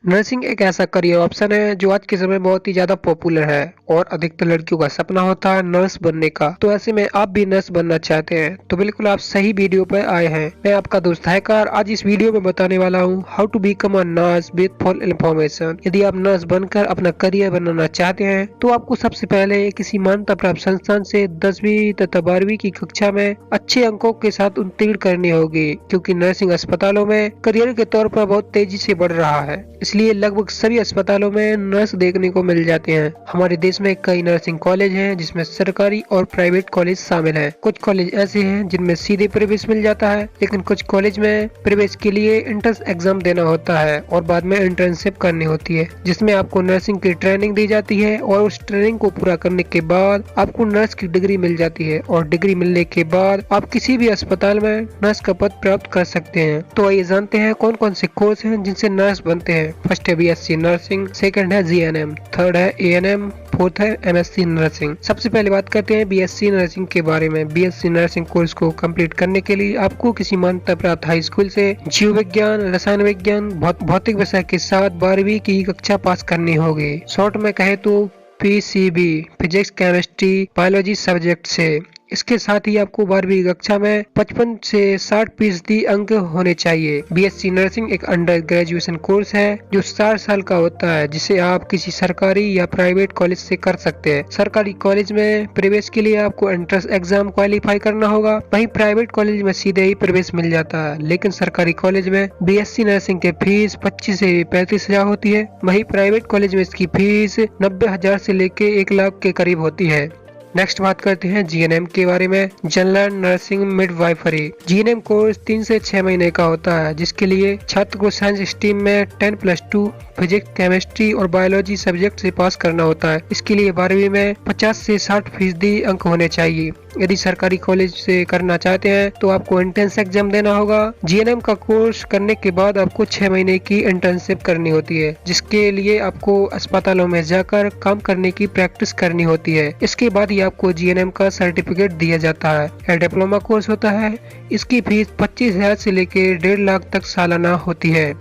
Nursing एक ऐसा career option है जो आज के समय में बहुत ही ज्यादा पॉपुलर है और अधिकतर लड़कियों का सपना होता है नर्स बनने का। तो ऐसे में आप भी नर्स बनना चाहते हैं तो बिल्कुल आप सही वीडियो पर आए हैं। मैं आपका दोस्त हैकर आज इस वीडियो में बताने वाला हूँ how to become a nurse with full information. यदि आप नर्स बनकर अपना करियर बनाना चाहते हैं तो आपको सबसे पहले किसी मान्यता प्राप्त संस्थान से 10वीं तथा 12वीं की कक्षा में अच्छे अंकों के साथ उत्तीर्ण करनी होगी, क्योंकि नर्सिंग अस्पतालों में करियर के तौर पर बहुत तेजी से बढ़ रहा है। इसलिए लगभग सभी अस्पतालों में नर्स देखने को मिल जाते हैं। हमारे देश में कई नर्सिंग कॉलेज हैं जिसमें सरकारी और प्राइवेट कॉलेज शामिल हैं। कुछ कॉलेज ऐसे हैं जिनमें सीधे प्रवेश मिल जाता है, लेकिन कुछ कॉलेज में प्रवेश के लिए एंट्रेंस एग्जाम देना होता है और बाद में इंटर्नशिप करनी होती है, जिसमें आपको नर्सिंग की ट्रेनिंग दी जाती है और उस ट्रेनिंग को पूरा करने के बाद आपको नर्स की डिग्री मिल जाती है और डिग्री मिलने के बाद आप किसी भी अस्पताल में नर्स का पद प्राप्त कर सकते हैं। तो आइए जानते हैं कौन कौन से कोर्स हैं जिनसे नर्स बनते हैं। फर्स्ट है बीएससी नर्सिंग, सेकंड है जीएनएम, थर्ड है एएनएम, फोर्थ है एमएससी नर्सिंग। सबसे पहले बात करते हैं बीएससी नर्सिंग के बारे में। बीएससी नर्सिंग कोर्स को कंप्लीट करने के लिए आपको किसी मान्यता प्राप्त हाई स्कूल से जीव विज्ञान, रसायन विज्ञान, भौतिक विषय के साथ 12वीं की कक्षा पास करनी होगी। शॉर्ट में कहे तो PCB, physics, chemistry, biology subject से। इसके साथ ही आपको 12वीं कक्षा में 55 से 60% अंक होने चाहिए। बीएससी नर्सिंग एक अंडर ग्रेजुएशन कोर्स है जो 4 साल का होता है, जिसे आप किसी सरकारी या प्राइवेट कॉलेज से कर सकते हैं। सरकारी कॉलेज में प्रवेश के लिए आपको एंट्रेंस एग्जाम क्वालिफाई करना होगा, वहीं प्राइवेट कॉलेज में सीधे ही प्रवेश मिल जाता है। लेकिन सरकारी कॉलेज में बीएससी नर्सिंग की फीस 25 से 35 हजार होती है, वहीं प्राइवेट कॉलेज में इसकी फीस 90,000 से लेके 1 लाख के करीब होती है। नेक्स्ट बात करते हैं जीएनएम के बारे में, general nursing midwifery. GNM course 3 से 6 महीने का होता है, जिसके लिए छात्र को साइंस स्ट्रीम में 10+2 फिजिक्स, केमिस्ट्री और बायोलॉजी सब्जेक्ट से पास करना होता है। इसके लिए 12वीं में 50 से 60% अंक होने चाहिए। यदि सरकारी कॉलेज से करना चाहते हैं तो आपको एंट्रेंस एग्जाम देना होगा। जीएनएम का कोर्स करने के बाद आपको 6 महीने की इंटर्नशिप करनी होती है, जिसके लिए आपको अस्पतालों में जाकर काम करने की प्रैक्टिस करनी होती है। इसके बाद ही आपको जीएनएम का सर्टिफिकेट दिया जाता है। यह डिप्लोमा कोर्स होता है। इसकी फीस 25,000 से लेकर 1.5 लाख तक सालाना होती है।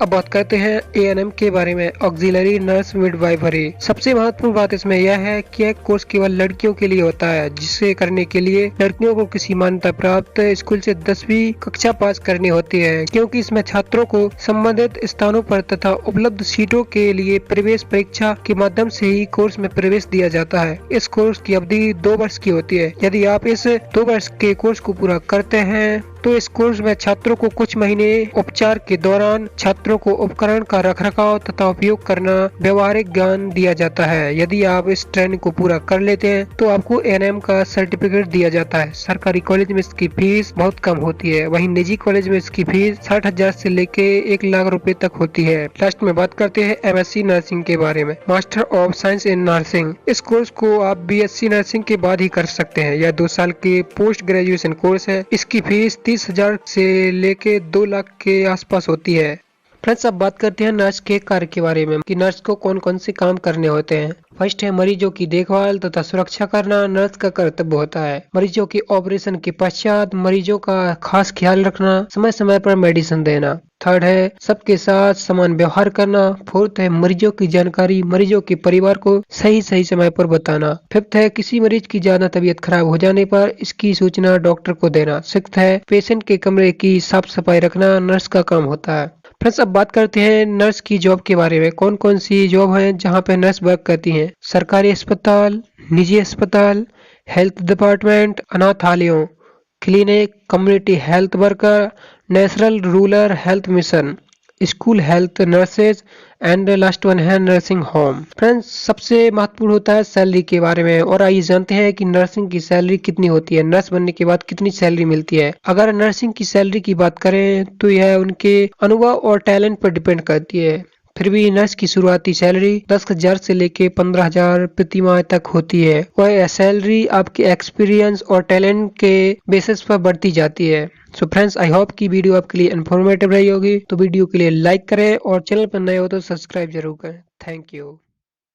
अब बात करते हैं एएनएम के बारे में, ऑक्सिलरी नर्स मिडवाइफरी। सबसे महत्वपूर्ण बात इसमें यह है कि यह कोर्स केवल लड़कियों के लिए होता है, जिसे करने के लिए लड़कियों को किसी मान्यता प्राप्त स्कूल से 10वीं कक्षा पास करनी होती है, क्योंकि इसमें छात्रों को संबंधित स्थानों पर तथा उपलब्ध सीटों के लिए प्रवेश परीक्षा के माध्यम से ही कोर्स में प्रवेश दिया जाता है। इस कोर्स की अवधि 2 वर्ष की होती है। यदि आप इस 2 वर्ष के कोर्स को पूरा करते हैं तो इस कोर्स में छात्रों को कुछ महीने उपचार के दौरान छात्रों को उपकरण का रखरखाव तथा उपयोग करना, व्यवहारिक ज्ञान दिया जाता है। यदि आप इस ट्रेनिंग को पूरा कर लेते हैं तो आपको एएनएम का सर्टिफिकेट दिया जाता है। सरकारी कॉलेज में इसकी फीस बहुत कम होती है, वहीं निजी कॉलेज में इसकी फीस 60,000 से लेके 1 लाख रुपए तक होती है। लास्ट में बात करते हैं एमएससी नर्सिंग के बारे में, master of science in nursing. इस कोर्स को आप बीएससी नर्सिंग के बाद ही कर सकते हैं। यह 2 साल के पोस्ट ग्रेजुएशन कोर्स है। इसकी फीस 30,000 से लेके 2 लाख के आसपास होती है। फ्रेंड्स, अब बात करते हैं नर्स के कार्य के बारे में कि नर्स को कौन कौन से काम करने होते हैं। फर्स्ट है मरीजों की देखभाल तथा सुरक्षा करना नर्स का कर्तव्य होता है। मरीजों के ऑपरेशन के पश्चात मरीजों का खास ख्याल रखना, समय समय पर मेडिसिन देना। थर्ड है सबके साथ समान व्यवहार करना। फोर्थ है मरीजों की जानकारी मरीजों के परिवार को सही समय पर बताना। फिफ्थ है किसी मरीज की ज्यादा तबीयत खराब हो जाने पर इसकी सूचना डॉक्टर को देना। सिक्स्थ है पेशेंट के कमरे की साफ सफाई रखना नर्स का काम होता है। फ्रेंड्स, अब बात करते हैं नर्स की जॉब के बारे में, कौन कौन सी जॉब है जहाँ पे नर्स वर्क करती हैं। सरकारी अस्पताल, निजी अस्पताल, हेल्थ डिपार्टमेंट, अनाथालयों, clinic, community health worker, national rural health mission, school health nurses and last one है नर्सिंग होम। फ्रेंड्स, सबसे महत्वपूर्ण होता है सैलरी के बारे में, और आइए जानते हैं कि नर्सिंग की सैलरी कितनी होती है, नर्स बनने के बाद कितनी सैलरी मिलती है। अगर नर्सिंग की सैलरी की बात करें तो यह उनके अनुभव और टैलेंट पर डिपेंड करती है। फिर भी नर्स की शुरुआती सैलरी 10,000 से लेके 15,000 प्रति माह तक होती है। वह सैलरी आपके एक्सपीरियंस और टैलेंट के बेसिस पर बढ़ती जाती है। सो फ्रेंड्स, आई होप की वीडियो आपके लिए इन्फॉर्मेटिव रही होगी। तो वीडियो के लिए लाइक करें और चैनल पर नए हो तो सब्सक्राइब जरूर करें। Thank you.